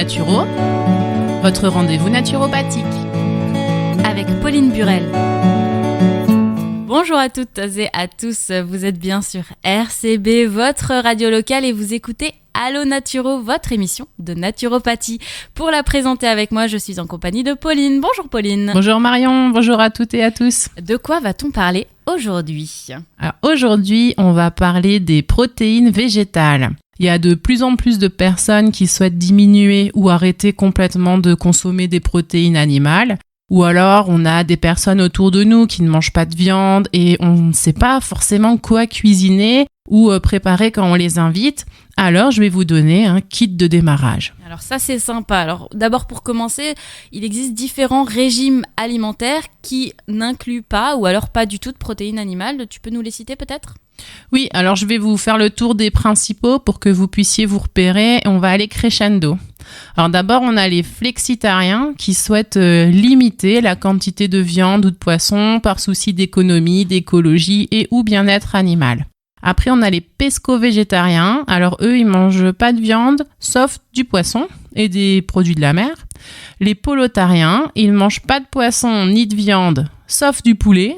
Naturo, votre rendez-vous naturopathique. Avec Pauline Burel. Bonjour à toutes et à tous, vous êtes bien sur RCB, votre radio locale, et vous écoutez Allo Naturo, votre émission de naturopathie. Pour la présenter avec moi, je suis en compagnie de Pauline. Bonjour Pauline. Bonjour Marion, bonjour à toutes et à tous. De quoi va-t-on parler aujourd'hui ? Alors aujourd'hui, on va parler des protéines végétales. Il y a de plus en plus de personnes qui souhaitent diminuer ou arrêter complètement de consommer des protéines animales. Ou alors, on a des personnes autour de nous qui ne mangent pas de viande et on ne sait pas forcément quoi cuisiner ou préparer quand on les invite. Alors, je vais vous donner un kit de démarrage. Alors ça, c'est sympa. Alors d'abord, pour commencer, il existe différents régimes alimentaires qui n'incluent pas ou alors pas du tout de protéines animales. Tu peux nous les citer peut-être ? Oui, alors je vais vous faire le tour des principaux pour que vous puissiez vous repérer. On va aller crescendo. Alors d'abord, on a les flexitariens qui souhaitent limiter la quantité de viande ou de poisson par souci d'économie, d'écologie et ou bien-être animal. Après, on a les pesco-végétariens. Alors eux, ils mangent pas de viande, sauf du poisson et des produits de la mer. Les polotariens, ils mangent pas de poisson ni de viande, sauf du poulet.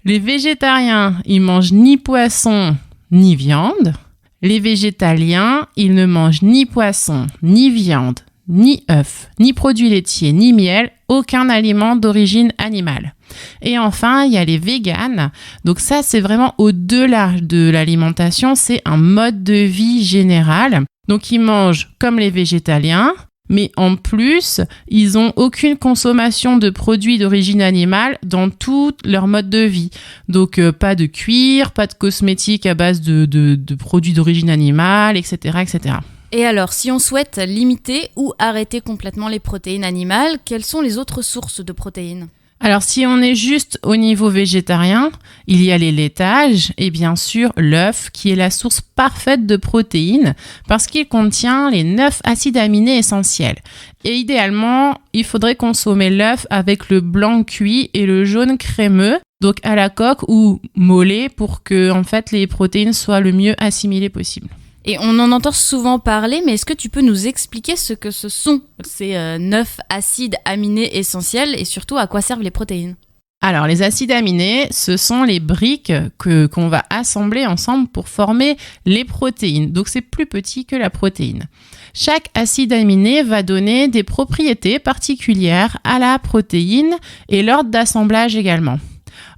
Les végétariens, ils mangent ni poisson ni viande. Les végétaliens, ils ne mangent ni poisson, ni viande, ni œufs, ni produits laitiers, ni miel, aucun aliment d'origine animale. Et enfin, il y a les véganes. Donc ça, c'est vraiment au-delà de l'alimentation, c'est un mode de vie général. Donc ils mangent comme les végétaliens, mais en plus, ils n'ont aucune consommation de produits d'origine animale dans tout leur mode de vie. Donc, pas de cuir, pas de cosmétiques à base de produits d'origine animale, etc., etc. Et alors, si on souhaite limiter ou arrêter complètement les protéines animales, quelles sont les autres sources de protéines ? Alors, si on est juste au niveau végétarien, il y a les laitages et bien sûr l'œuf qui est la source parfaite de protéines parce qu'il contient les 9 acides aminés essentiels. Et idéalement, il faudrait consommer l'œuf avec le blanc cuit et le jaune crémeux, donc à la coque ou mollet pour que en fait, les protéines soient le mieux assimilées possible. Et on en entend souvent parler, mais est-ce que tu peux nous expliquer ce que ce sont ces 9 acides aminés essentiels et surtout à quoi servent les protéines ? Alors, les acides aminés, ce sont les briques qu'on va assembler ensemble pour former les protéines. Donc, c'est plus petit que la protéine. Chaque acide aminé va donner des propriétés particulières à la protéine et l'ordre d'assemblage également.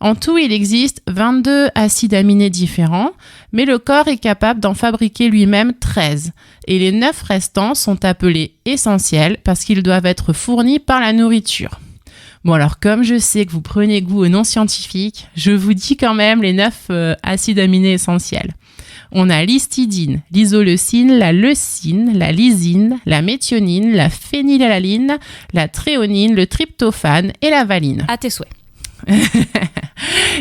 En tout, il existe 22 acides aminés différents, mais le corps est capable d'en fabriquer lui-même 13. Et les 9 restants sont appelés essentiels parce qu'ils doivent être fournis par la nourriture. Bon alors, comme je sais que vous prenez goût aux noms scientifiques, je vous dis quand même les 9 acides aminés essentiels. On a l'histidine, l'isoleucine, la leucine, la lysine, la méthionine, la phénylalanine, la thréonine, le tryptophane et la valine. À tes souhaits.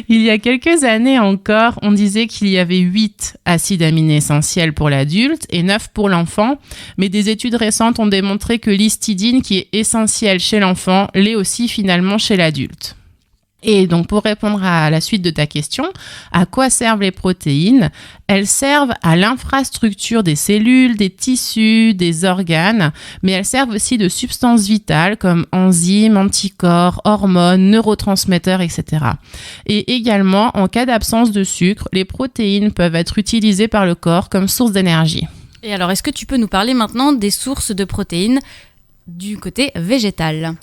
Il y a quelques années encore, on disait qu'il y avait 8 acides aminés essentiels pour l'adulte et 9 pour l'enfant, mais des études récentes ont démontré que l'histidine, qui est essentielle chez l'enfant, l'est aussi finalement chez l'adulte. Et donc, pour répondre à la suite de ta question, à quoi servent les protéines ? Elles servent à l'infrastructure des cellules, des tissus, des organes, mais elles servent aussi de substances vitales comme enzymes, anticorps, hormones, neurotransmetteurs, etc. Et également, en cas d'absence de sucre, les protéines peuvent être utilisées par le corps comme source d'énergie. Et alors, est-ce que tu peux nous parler maintenant des sources de protéines du côté végétal ?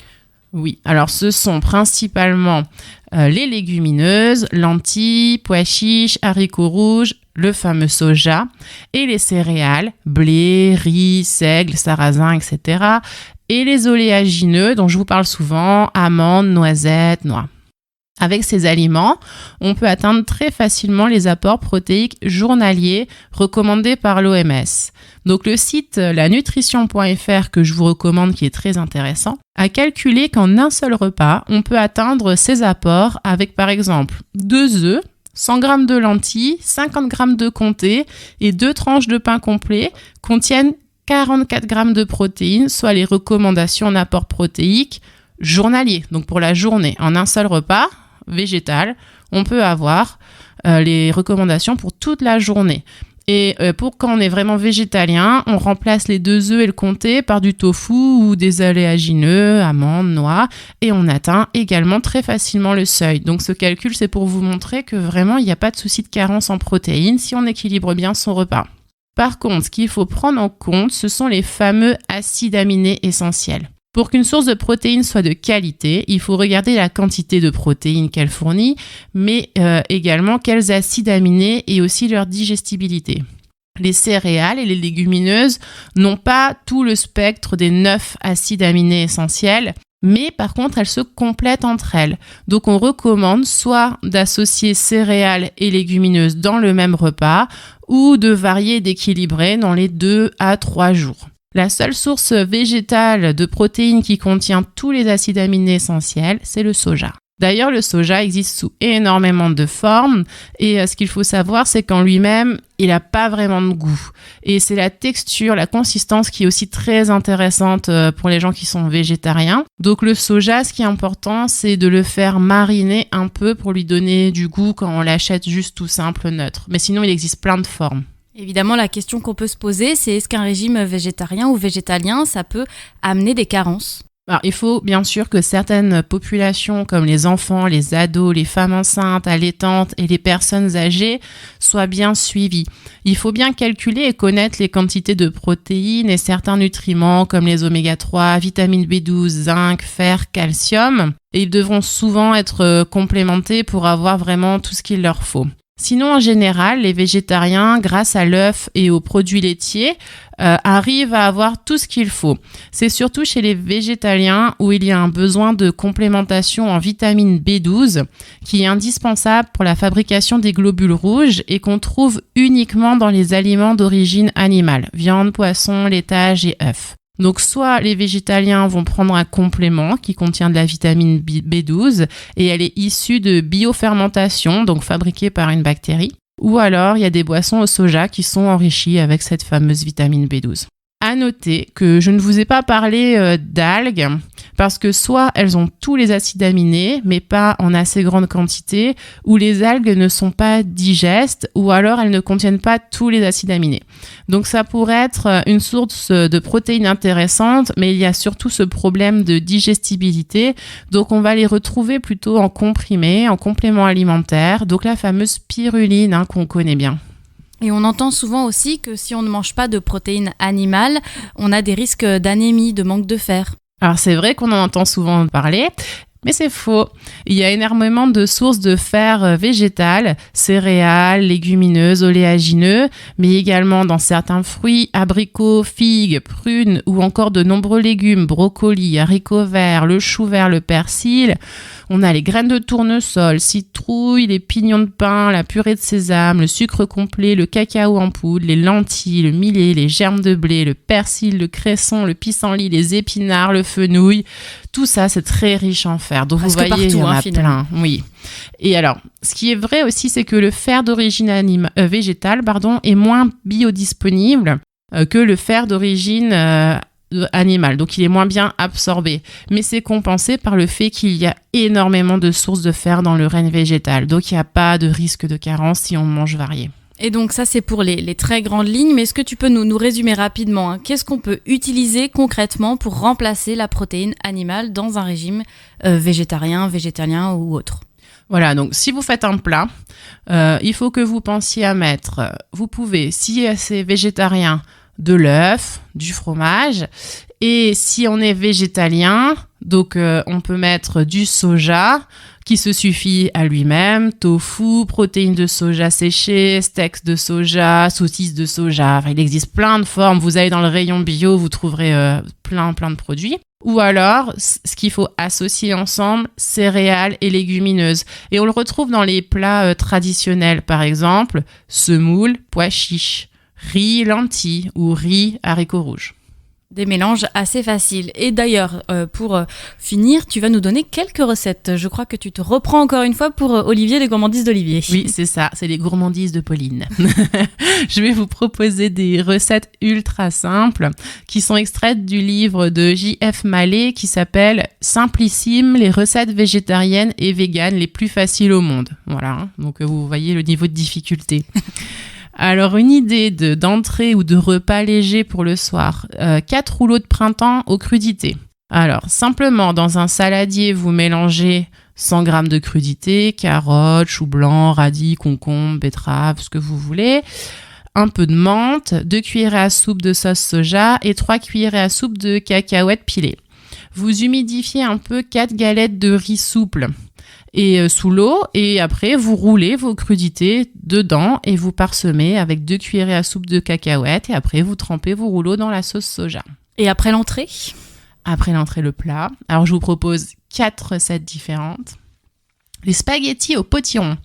Oui, alors ce sont principalement les légumineuses, lentilles, pois chiches, haricots rouges, le fameux soja et les céréales, blé, riz, seigle, sarrasin, etc. Et les oléagineux dont je vous parle souvent, amandes, noisettes, noix. Avec ces aliments, on peut atteindre très facilement les apports protéiques journaliers recommandés par l'OMS. Donc le site lanutrition.fr que je vous recommande, qui est très intéressant, a calculé qu'en un seul repas, on peut atteindre ces apports avec par exemple 2 œufs, 100 g de lentilles, 50 g de comté et 2 tranches de pain complet contiennent 44 g de protéines, soit les recommandations en apport protéique journalier. Donc pour la journée, en un seul repas végétal, on peut avoir les recommandations pour toute la journée. Et pour quand on est vraiment végétalien, on remplace les 2 œufs et le comté par du tofu ou des oléagineux, amandes, noix, et on atteint également très facilement le seuil. Donc ce calcul, c'est pour vous montrer que vraiment, il n'y a pas de souci de carence en protéines si on équilibre bien son repas. Par contre, ce qu'il faut prendre en compte, ce sont les fameux acides aminés essentiels. Pour qu'une source de protéines soit de qualité, il faut regarder la quantité de protéines qu'elle fournit, mais également quels acides aminés et aussi leur digestibilité. Les céréales et les légumineuses n'ont pas tout le spectre des 9 acides aminés essentiels, mais par contre, elles se complètent entre elles. Donc, on recommande soit d'associer céréales et légumineuses dans le même repas ou de varier et d'équilibrer dans les 2 à 3 jours. La seule source végétale de protéines qui contient tous les acides aminés essentiels, c'est le soja. D'ailleurs, le soja existe sous énormément de formes et ce qu'il faut savoir, c'est qu'en lui-même, il n'a pas vraiment de goût. Et c'est la texture, la consistance qui est aussi très intéressante pour les gens qui sont végétariens. Donc le soja, ce qui est important, c'est de le faire mariner un peu pour lui donner du goût quand on l'achète juste tout simple, neutre. Mais sinon, il existe plein de formes. Évidemment, la question qu'on peut se poser, c'est est-ce qu'un régime végétarien ou végétalien, ça peut amener des carences ? Alors, il faut bien sûr que certaines populations comme les enfants, les ados, les femmes enceintes, allaitantes et les personnes âgées soient bien suivies. Il faut bien calculer et connaître les quantités de protéines et certains nutriments comme les oméga 3, vitamine B12, zinc, fer, calcium. Et ils devront souvent être complémentés pour avoir vraiment tout ce qu'il leur faut. Sinon, en général, les végétariens, grâce à l'œuf et aux produits laitiers, arrivent à avoir tout ce qu'il faut. C'est surtout chez les végétaliens où il y a un besoin de complémentation en vitamine B12 qui est indispensable pour la fabrication des globules rouges et qu'on trouve uniquement dans les aliments d'origine animale, viande, poisson, laitage et œufs. Donc soit les végétaliens vont prendre un complément qui contient de la vitamine B12 et elle est issue de biofermentation, donc fabriquée par une bactérie, ou alors il y a des boissons au soja qui sont enrichies avec cette fameuse vitamine B12. À noter que je ne vous ai pas parlé d'algues parce que soit elles ont tous les acides aminés mais pas en assez grande quantité, ou les algues ne sont pas digestes, ou alors elles ne contiennent pas tous les acides aminés. Donc ça pourrait être une source de protéines intéressantes, mais il y a surtout ce problème de digestibilité, donc on va les retrouver plutôt en comprimés, en compléments alimentaires, donc la fameuse spiruline qu'on connaît bien. Et on entend souvent aussi que si on ne mange pas de protéines animales, on a des risques d'anémie, de manque de fer. Alors c'est vrai qu'on en entend souvent parler, mais c'est faux. Il y a énormément de sources de fer végétal, céréales, légumineuses, oléagineux, mais également dans certains fruits, abricots, figues, prunes ou encore de nombreux légumes, brocolis, haricots verts, le chou vert, le persil. On a les graines de tournesol, citrouilles, les pignons de pain, la purée de sésame, le sucre complet, le cacao en poudre, les lentilles, le millet, les germes de blé, le persil, le cresson, le pissenlit, les épinards, le fenouil. Tout ça, c'est très riche en fer. Donc presque vous voyez, partout, il y en a finalement. plein. Oui. Et alors, ce qui est vrai aussi, c'est que le fer d'origine végétale est moins biodisponible que le fer d'origine animal, donc il est moins bien absorbé, mais c'est compensé par le fait qu'il y a énormément de sources de fer dans le règne végétal, donc il n'y a pas de risque de carence si on mange varié. Et donc ça c'est pour les très grandes lignes, mais est-ce que tu peux nous résumer rapidement qu'est-ce qu'on peut utiliser concrètement pour remplacer la protéine animale dans un régime végétarien, végétalien ou autre ? Voilà, donc si vous faites un plat, il faut que vous pensiez à mettre, vous pouvez, si c'est végétarien, de l'œuf, du fromage, et si on est végétalien, donc on peut mettre du soja qui se suffit à lui-même, tofu, protéines de soja séchées, steaks de soja, saucisses de soja, enfin, il existe plein de formes, vous allez dans le rayon bio, vous trouverez plein de produits. Ou alors, ce qu'il faut associer ensemble, céréales et légumineuses. Et on le retrouve dans les plats traditionnels, par exemple, semoule, pois chiches, riz, lentilles ou riz, haricots rouges. Des mélanges assez faciles. Et d'ailleurs, pour finir, tu vas nous donner quelques recettes. Je crois que tu te reprends encore une fois pour Olivier, les gourmandises d'Olivier. Oui, c'est ça, c'est les gourmandises de Pauline. Je vais vous proposer des recettes ultra simples qui sont extraites du livre de J.F. Mallet qui s'appelle « Simplissime, les recettes végétariennes et véganes les plus faciles au monde ». Voilà, donc vous voyez le niveau de difficulté. Alors, une idée d'entrée ou de repas léger pour le soir. 4 rouleaux de printemps aux crudités. Alors, simplement, dans un saladier, vous mélangez 100 g de crudités, carottes, choux blancs, radis, concombres, betteraves, ce que vous voulez. Un peu de menthe, 2 cuillerées à soupe de sauce soja et 3 cuillerées à soupe de cacahuètes pilées. Vous humidifiez un peu 4 galettes de riz souple et sous l'eau, et après vous roulez vos crudités dedans et vous parsemez avec 2 cuillerées à soupe de cacahuètes, et après vous trempez vos rouleaux dans la sauce soja. Et après l'entrée ? Après l'entrée, le plat. Alors je vous propose 4 recettes différentes. Les spaghettis au potiron.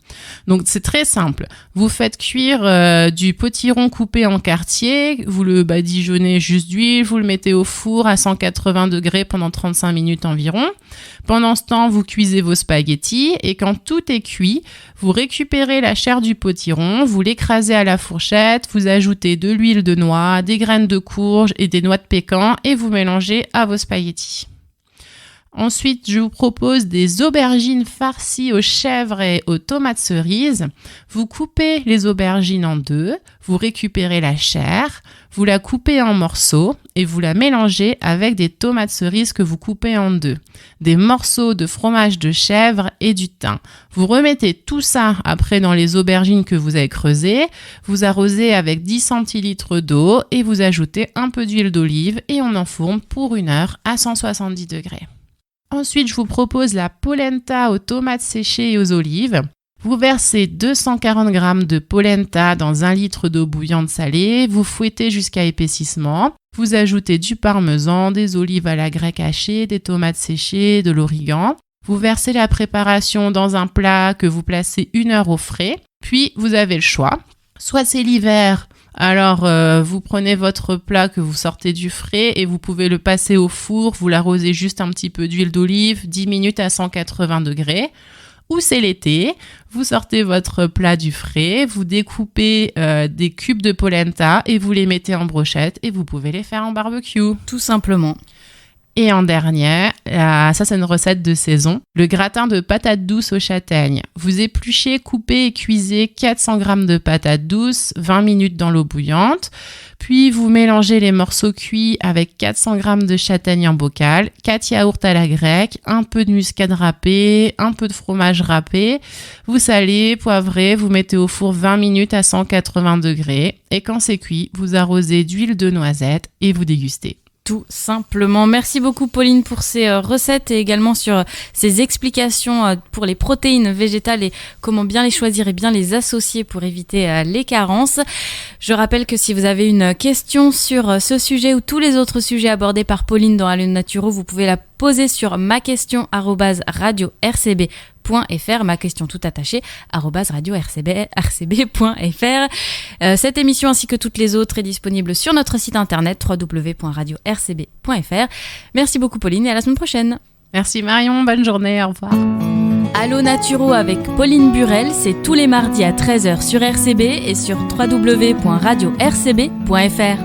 Donc c'est très simple. Vous faites cuire du potiron coupé en quartiers, vous le badigeonnez juste d'huile, vous le mettez au four à 180 degrés pendant 35 minutes environ. Pendant ce temps, vous cuisez vos spaghettis, et quand tout est cuit, vous récupérez la chair du potiron, vous l'écrasez à la fourchette, vous ajoutez de l'huile de noix, des graines de courge et des noix de pécan, et vous mélangez à vos spaghettis. Ensuite, je vous propose des aubergines farcies aux chèvres et aux tomates cerises. Vous coupez les aubergines en 2, vous récupérez la chair, vous la coupez en morceaux et vous la mélangez avec des tomates cerises que vous coupez en 2, des morceaux de fromage de chèvre et du thym. Vous remettez tout ça après dans les aubergines que vous avez creusées, vous arrosez avec 10 centilitres d'eau et vous ajoutez un peu d'huile d'olive et on enfourne pour 1 heure à 170 degrés. Ensuite, je vous propose la polenta aux tomates séchées et aux olives. Vous versez 240 g de polenta dans 1 litre d'eau bouillante salée. Vous fouettez jusqu'à épaississement. Vous ajoutez du parmesan, des olives à la grecque hachées, des tomates séchées, de l'origan. Vous versez la préparation dans un plat que vous placez 1 heure au frais. Puis, vous avez le choix. Soit c'est l'hiver, alors vous prenez votre plat que vous sortez du frais et vous pouvez le passer au four, vous l'arrosez juste un petit peu d'huile d'olive, 10 minutes à 180 degrés. Ou c'est l'été, vous sortez votre plat du frais, vous découpez des cubes de polenta et vous les mettez en brochette et vous pouvez les faire en barbecue. Tout simplement. Et en dernier, ça c'est une recette de saison, le gratin de patates douces aux châtaignes. Vous épluchez, coupez et cuisez 400 g de patates douces, 20 minutes dans l'eau bouillante. Puis vous mélangez les morceaux cuits avec 400 g de châtaignes en bocal, 4 yaourts à la grecque, un peu de muscade râpée, un peu de fromage râpé. Vous salez, poivrez, vous mettez au four 20 minutes à 180 degrés. Et quand c'est cuit, vous arrosez d'huile de noisette et vous dégustez. Tout simplement. Merci beaucoup Pauline pour ces recettes et également sur ces explications pour les protéines végétales et comment bien les choisir et bien les associer pour éviter les carences. Je rappelle que si vous avez une question sur ce sujet ou tous les autres sujets abordés par Pauline dans Allo Naturo, vous pouvez la poser sur maquestion@radio-rcb.fr, ma question tout attachée @radio-rcb.fr. Cette émission ainsi que toutes les autres est disponible sur notre site internet www.radio-rcb.fr. Merci beaucoup Pauline et à la semaine prochaine. Merci Marion, bonne journée, au revoir. Allo Naturo avec Pauline Burel, c'est tous les mardis à 13h sur RCB et sur www.radio-rcb.fr.